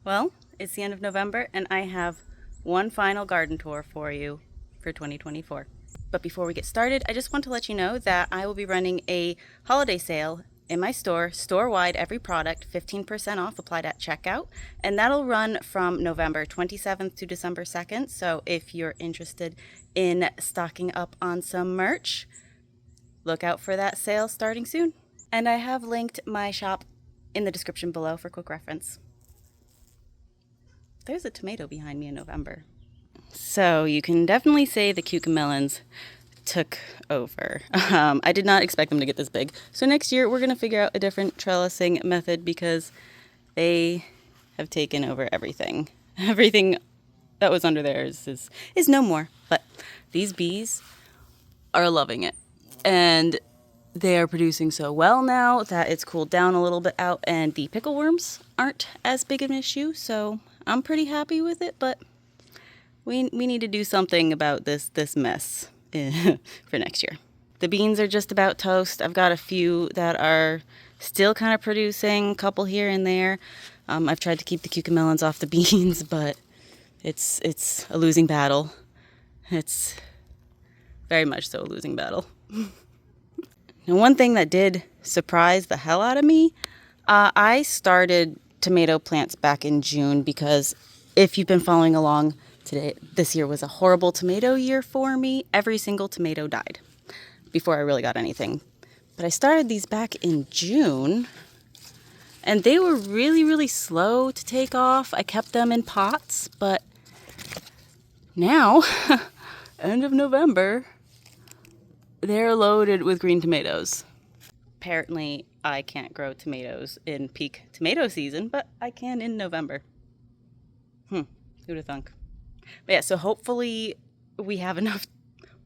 Well, it's the end of November and I have one final garden tour for you for 2024. But before we get started, I just want to let you know that I will be running a holiday sale in my store-wide, every product, 15% off applied at checkout. And that'll run from November 27th to December 2nd. So if you're interested in stocking up on some merch, look out for that sale starting soon. And I have linked my shop in the description below for quick reference. There's a tomato behind me in November. So you can definitely say the cucamelons took over. I did not expect them to get this big. So next year we're going to figure out a different trellising method because they have taken over everything. Everything that was under there is no more. But these bees are loving it. And they are producing so well now that it's cooled down a little bit out and the pickle worms aren't as big of an issue. So I'm pretty happy with it, but we need to do something about this mess for next year. The beans are just about toast. I've got a few that are still kind of producing, a couple here and there. I've tried to keep the cucamelons off the beans, but it's a losing battle. It's very much so a losing battle. Now, one thing that did surprise the hell out of me, I started tomato plants back in June because if you've been following along, this year was a horrible tomato year for me. Every single tomato died before I really got anything. But I started these back in June, and they were really, really slow to take off. I kept them in pots, but now, end of November, they're loaded with green tomatoes. Apparently, I can't grow tomatoes in peak tomato season, but I can in November. Who'd have thunk? But yeah, so hopefully we have enough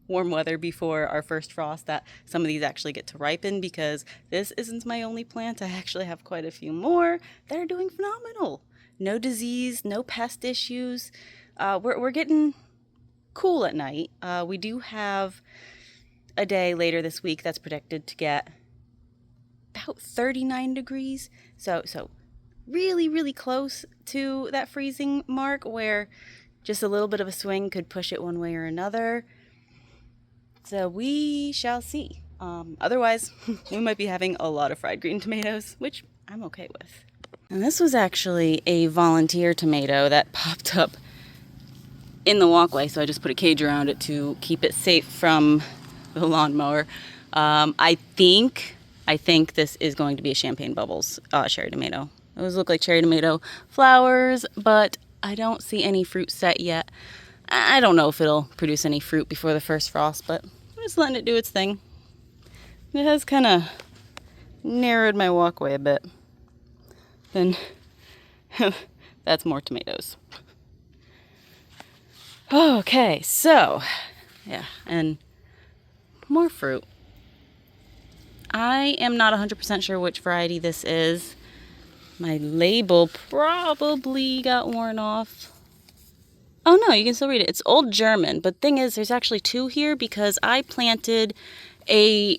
warm weather before our first frost that some of these actually get to ripen, because this isn't my only plant. I actually have quite a few more that are doing phenomenal. No disease, no pest issues. We're getting cool at night. We do have a day later this week that's predicted to get about 39 degrees. So really, really close to that freezing mark where just a little bit of a swing could push it one way or another. So we shall see. Otherwise, we might be having a lot of fried green tomatoes, which I'm okay with. And this was actually a volunteer tomato that popped up in the walkway, so I just put a cage around it to keep it safe from the lawnmower. I think this is going to be a Champagne Bubbles cherry tomato. Those look like cherry tomato flowers, but I don't see any fruit set yet. I don't know if it'll produce any fruit before the first frost, but I'm just letting it do its thing. It has kind of narrowed my walkway a bit. Then that's more tomatoes. Okay, so yeah, and more fruit. I am not 100% sure which variety this is. My label probably got worn off. Oh no, you can still read it. It's Old German, but thing is, there's actually two here because I planted a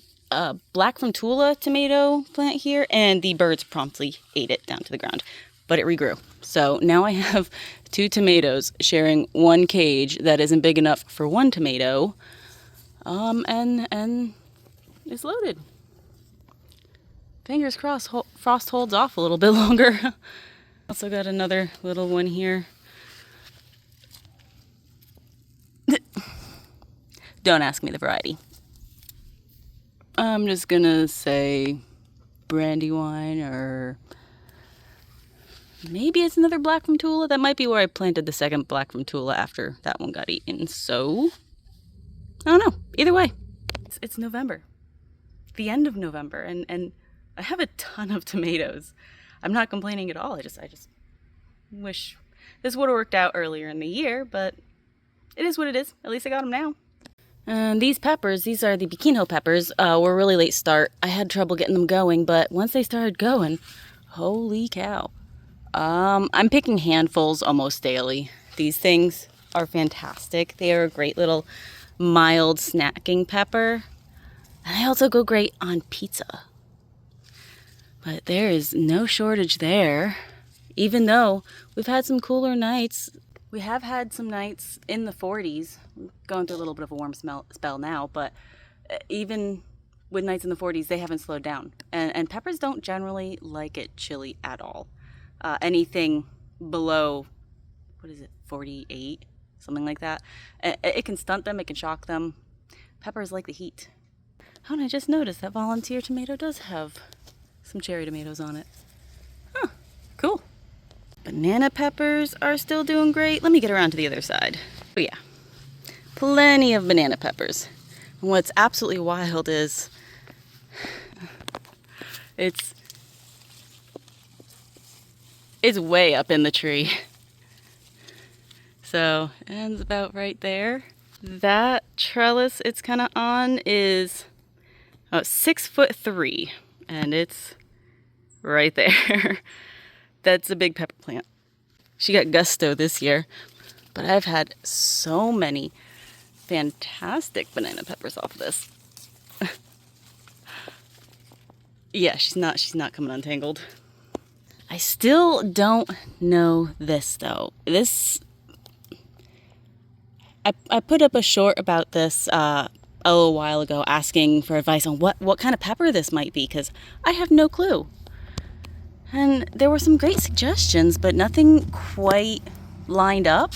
Black from Tula tomato plant here, and the birds promptly ate it down to the ground, but it regrew. So now I have two tomatoes sharing one cage that isn't big enough for one tomato, and it's loaded. Fingers crossed, frost holds off a little bit longer. Also got another little one here. Don't ask me the variety. I'm just gonna say Brandywine, or maybe it's another Black from Tula. That might be where I planted the second Black from Tula after that one got eaten. So, I don't know. Either way, it's November. The end of November, and I have a ton of tomatoes. I'm not complaining at all. I just wish this would have worked out earlier in the year, but it is what it is. At least I got them now. And these peppers, these are the Biquino peppers, were a really late start. I had trouble getting them going, but once they started going, holy cow. I'm picking handfuls almost daily. These things are fantastic. They are a great little mild snacking pepper. And they also go great on pizza. But there is no shortage there. even though we've had some cooler nights. We have had some nights in the 40s, going through a little bit of a warm spell now, but even with nights in the 40s, they haven't slowed down. And peppers don't generally like it chilly at all. Anything below, 48, something like that, it can stunt them, it can shock them. Peppers like the heat. Oh, and I just noticed that Volunteer tomato does have some cherry tomatoes on it. Huh, cool. Banana peppers are still doing great. Let me get around to the other side. Oh yeah, plenty of banana peppers. And what's absolutely wild is it's way up in the tree. So it ends about right there. That trellis it's kind of on is 6'3", and it's right there. That's a big pepper plant. She got gusto this year, but I've had so many fantastic banana peppers off of this. Yeah, she's not coming untangled. I still don't know this though. I put up a short about this a little while ago, asking for advice on what kind of pepper this might be, because I have no clue. And there were some great suggestions, but nothing quite lined up.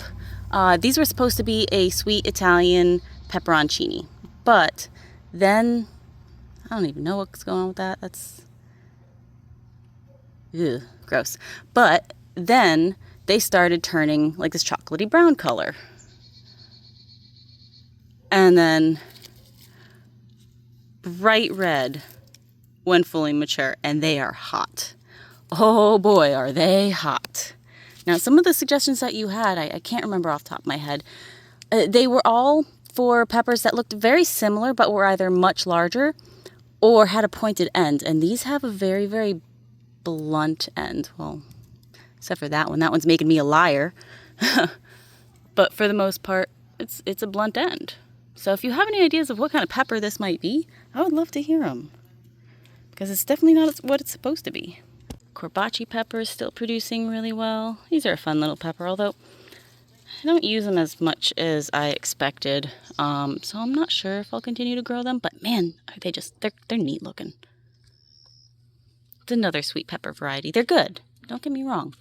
These were supposed to be a sweet Italian pepperoncini, but then I don't even know what's going on with that. That's gross. But then they started turning like this chocolatey brown color. And then bright red when fully mature, and they are hot. Oh boy, are they hot. Now, some of the suggestions that you had, I can't remember off the top of my head. They were all for peppers that looked very similar, but were either much larger or had a pointed end. And these have a very, very blunt end. Well, except for that one. That one's making me a liar. But for the most part, it's a blunt end. So if you have any ideas of what kind of pepper this might be, I would love to hear them. Because it's definitely not what it's supposed to be. Corbaci pepper is still producing really well. These are a fun little pepper, although I don't use them as much as I expected. So I'm not sure if I'll continue to grow them, but man, they're neat looking. It's another sweet pepper variety. They're good, don't get me wrong.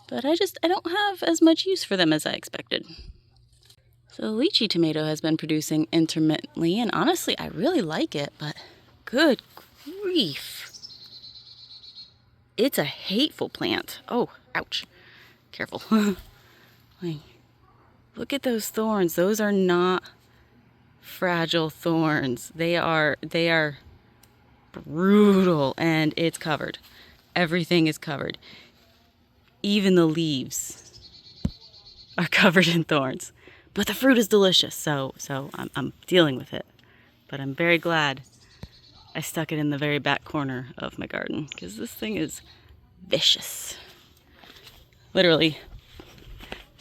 But I don't have as much use for them as I expected. So the lychee tomato has been producing intermittently, and honestly, I really like it, but good grief. It's a hateful plant. Oh, ouch. Careful. Like, look at those thorns. Those are not fragile thorns. They are brutal, and it's covered. Everything is covered. Even the leaves are covered in thorns. But the fruit is delicious, so I'm dealing with it. But I'm very glad I stuck it in the very back corner of my garden, because this thing is vicious. Literally,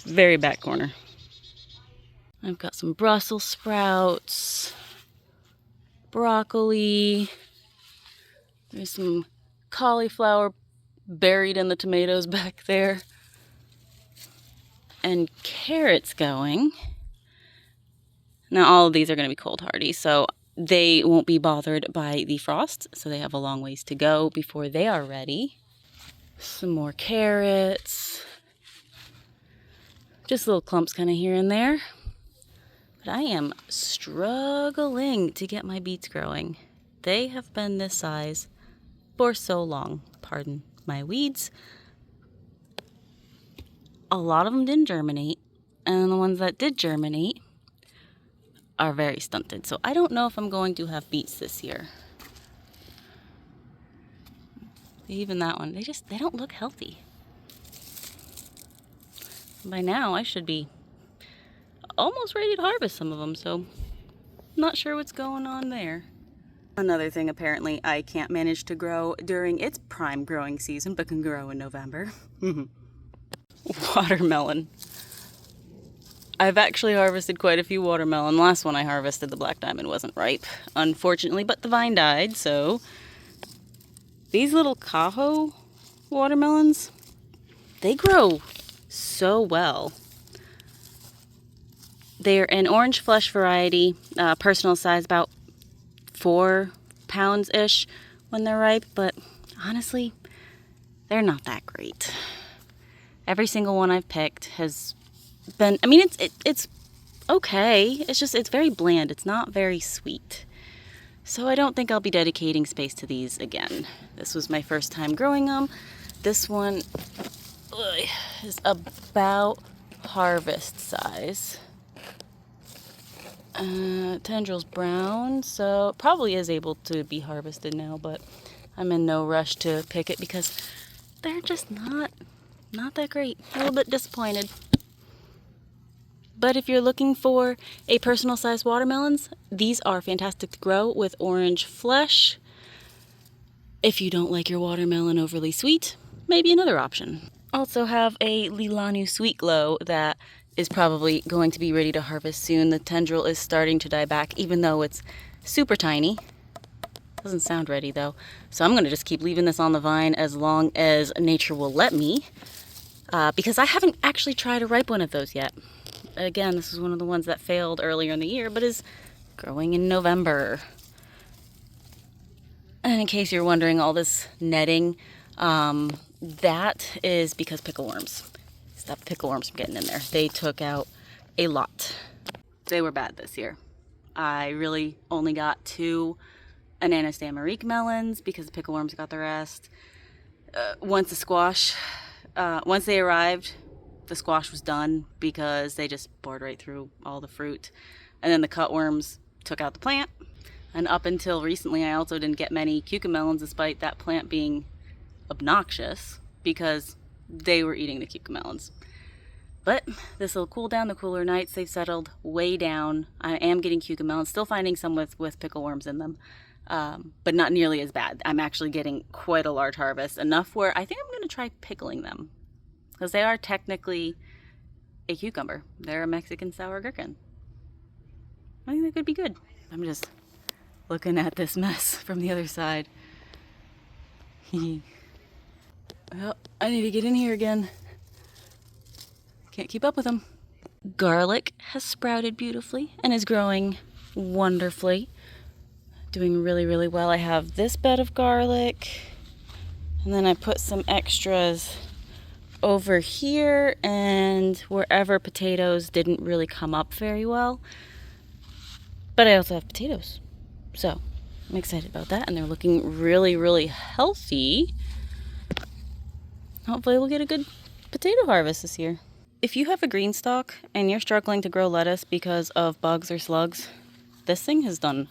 very back corner. I've got some Brussels sprouts, broccoli, there's some cauliflower buried in the tomatoes back there, and carrots going. Now all of these are going to be cold hardy, so they won't be bothered by the frost, so they have a long ways to go before they are ready. Some more carrots. Just little clumps kind of here and there. But I am struggling to get my beets growing. They have been this size for so long. Pardon my weeds. A lot of them didn't germinate, and the ones that did germinate are very stunted. So I don't know if I'm going to have beets this year. Even that one, they don't look healthy. By now I should be almost ready to harvest some of them, so not sure what's going on there. Another thing apparently I can't manage to grow during its prime growing season, but can grow in November. Watermelon. I've actually harvested quite a few watermelon. The last one I harvested, the Black Diamond, wasn't ripe, unfortunately, but the vine died, so these little Cajo watermelons, they grow so well. They're an orange flesh variety, personal size about 4 pounds-ish when they're ripe, but honestly, they're not that great. Every single one I've picked has been, I mean, it's okay. It's very bland. It's not very sweet. So I don't think I'll be dedicating space to these again. This was my first time growing them. This one is about harvest size. Tendril's brown, so probably is able to be harvested now, but I'm in no rush to pick it because they're just not that great. A little bit disappointed. But if you're looking for a personal size watermelons, these are fantastic to grow with orange flesh. If you don't like your watermelon overly sweet, maybe another option. Also have a Lilanu Sweet Glow that is probably going to be ready to harvest soon. The tendril is starting to die back, even though it's super tiny. Doesn't sound ready though. So I'm going to just keep leaving this on the vine as long as nature will let me, because I haven't actually tried a ripe one of those yet. Again, this is one of the ones that failed earlier in the year, but is growing in November. And in case you're wondering, all this netting, that is because pickleworms. Stop pickleworms from getting in there. They took out a lot. They were bad this year. I really only got 2 Ananas d'Amérique melons because the pickleworms got the rest. Once they arrived, the squash was done because they just bored right through all the fruit. And then the cutworms took out the plant. And up until recently, I also didn't get many cucamelons despite that plant being obnoxious because they were eating the cucamelons. But this will cool down. The cooler nights, they've settled way down. I am getting cucamelons, still finding some with pickleworms in them, but not nearly as bad. I'm actually getting quite a large harvest, enough where I think I'm going to try pickling them because they are technically a cucumber. They're a Mexican sour gherkin. I think they could be good. I'm just looking at this mess from the other side. Well, I need to get in here again. Can't keep up with them. Garlic has sprouted beautifully and is growing wonderfully. Doing really, really well. I have this bed of garlic, and then I put some extras over here and wherever potatoes didn't really come up very well. But I also have potatoes. So I'm excited about that, and they're looking really, really healthy. Hopefully we'll get a good potato harvest this year. If you have a green stalk and you're struggling to grow lettuce because of bugs or slugs, this thing has done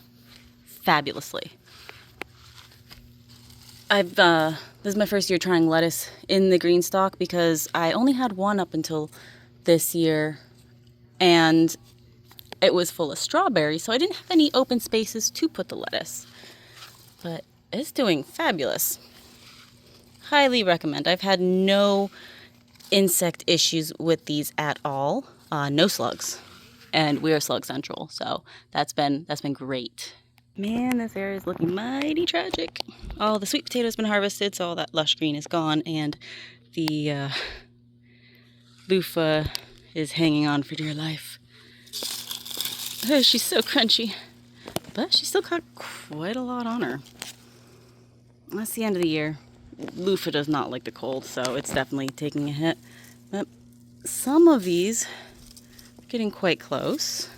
fabulously. This is my first year trying lettuce in the green stalk because I only had one up until this year, and it was full of strawberries, so I didn't have any open spaces to put the lettuce. But it's doing fabulous. Highly recommend. I've had no insect issues with these at all. No slugs. And we are slug central, so that's been great. Man, this area is looking mighty tragic. All the sweet potatoes been harvested, so all that lush green is gone, and the loofah is hanging on for dear life. Oh, she's so crunchy, but she still got quite a lot on her. That's the end of the year. Loofah does not like the cold, so it's definitely taking a hit. But some of these are getting quite close.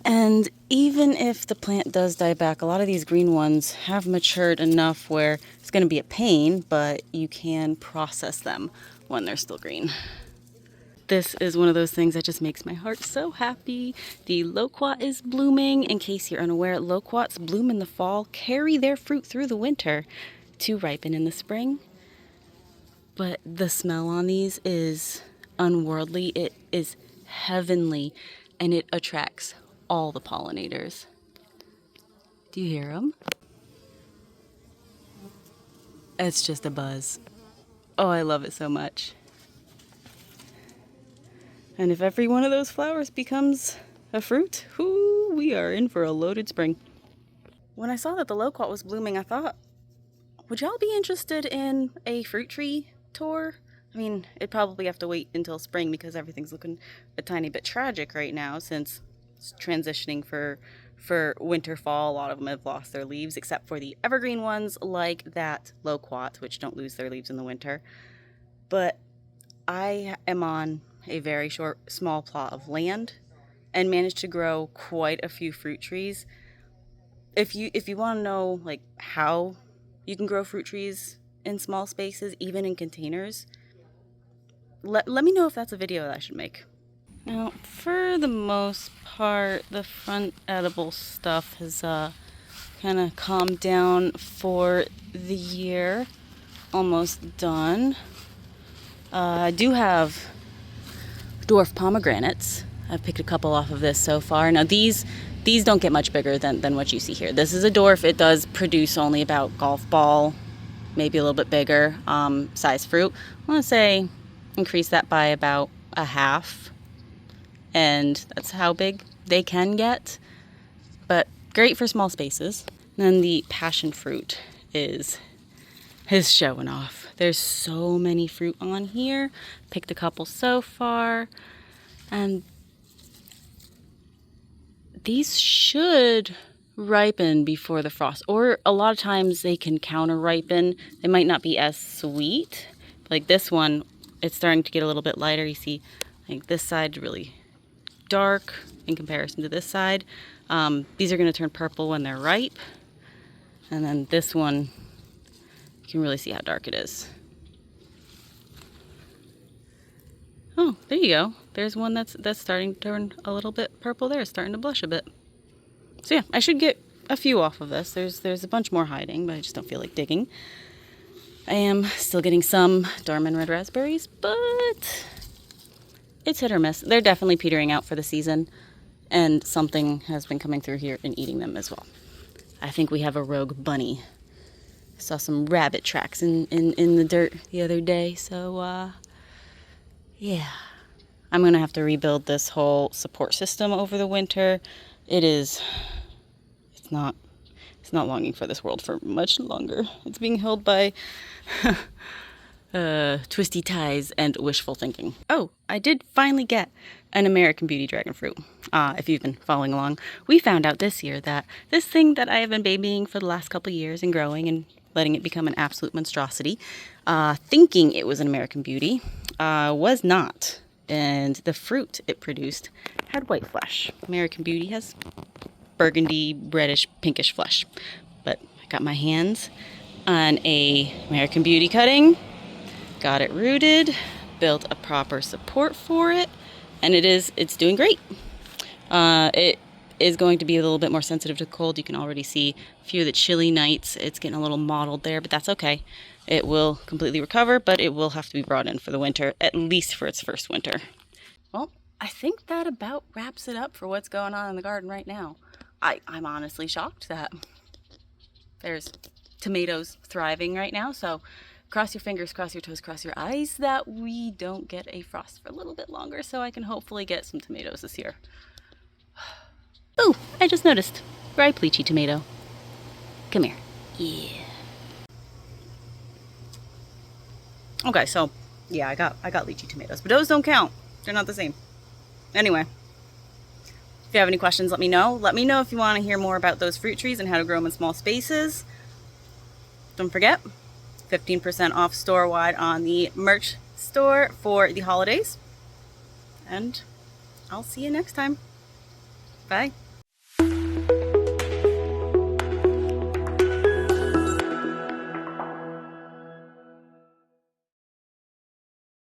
And even if the plant does die back, a lot of these green ones have matured enough where it's going to be a pain, but you can process them when they're still green. This is one of those things that just makes my heart so happy. The loquat is blooming. In case you're unaware, loquats bloom in the fall, carry their fruit through the winter to ripen in the spring. But the smell on these is unworldly. It is heavenly, and it attracts all the pollinators. Do you hear them? It's just a buzz. Oh, I love it so much. And if every one of those flowers becomes a fruit, we are in for a loaded spring. When I saw that the loquat was blooming, I thought, would y'all be interested in a fruit tree tour? I mean, it'd probably have to wait until spring because everything's looking a tiny bit tragic right now since it's transitioning for winter fall. A lot of them have lost their leaves except for the evergreen ones like that loquat, which don't lose their leaves in the winter. But I am on a very small plot of land and managed to grow quite a few fruit trees. If you want to know like how you can grow fruit trees in small spaces, even in containers, let me know if that's a video that I should make. Now, for the most part, the front edible stuff has kind of calmed down for the year. Almost done. I do have dwarf pomegranates. I've picked a couple off of this so far. Now these don't get much bigger than what you see here. This is a dwarf. It does produce only about golf ball, maybe a little bit bigger size fruit. I want to say increase that by about a half, and that's how big they can get, but great for small spaces. And then the passion fruit is showing off. There's so many fruit on here. Picked a couple so far, and these should ripen before the frost, or a lot of times they can counter ripen. They might not be as sweet. Like this one, it's starting to get a little bit lighter. You see, like this side really dark in comparison to this side. These are going to turn purple when they're ripe, and then this one, you can really see how dark it is. Oh, there you go. There's one that's starting to turn a little bit purple there. It's starting to blush a bit. So yeah, I should get a few off of this. There's a bunch more hiding, but I just don't feel like digging. I am still getting some Dorman red raspberries, but it's hit or miss. They're definitely petering out for the season, and something has been coming through here and eating them as well. I think we have a rogue bunny. I saw some rabbit tracks in the dirt the other day, so yeah. I'm gonna have to rebuild this whole support system over the winter. It's not longing for this world for much longer. It's being held by twisty ties and wishful thinking. Oh, I did finally get an American Beauty dragon fruit. If you've been following along, we found out this year that this thing that I have been babying for the last couple of years and growing and letting it become an absolute monstrosity, thinking it was an American Beauty, was not. And the fruit it produced had white flesh. American Beauty has burgundy, reddish, pinkish flesh. But I got my hands on a American Beauty cutting, got it rooted, built a proper support for it, and it's doing great. It is going to be a little bit more sensitive to cold. You can already see a few of the chilly nights. It's getting a little mottled there, but that's okay. It will completely recover, but it will have to be brought in for the winter, at least for its first winter. Well, I think that about wraps it up for what's going on in the garden right now. I'm honestly shocked that there's tomatoes thriving right now, so cross your fingers, cross your toes, cross your eyes that we don't get a frost for a little bit longer, so I can hopefully get some tomatoes this year. Oh, I just noticed. Ripe lychee tomato. Come here. Yeah. Okay, so yeah, I got lychee tomatoes, but those don't count. They're not the same. Anyway, if you have any questions, let me know. Let me know if you want to hear more about those fruit trees and how to grow them in small spaces. Don't forget, 15% off store-wide on the merch store for the holidays. And I'll see you next time. Bye.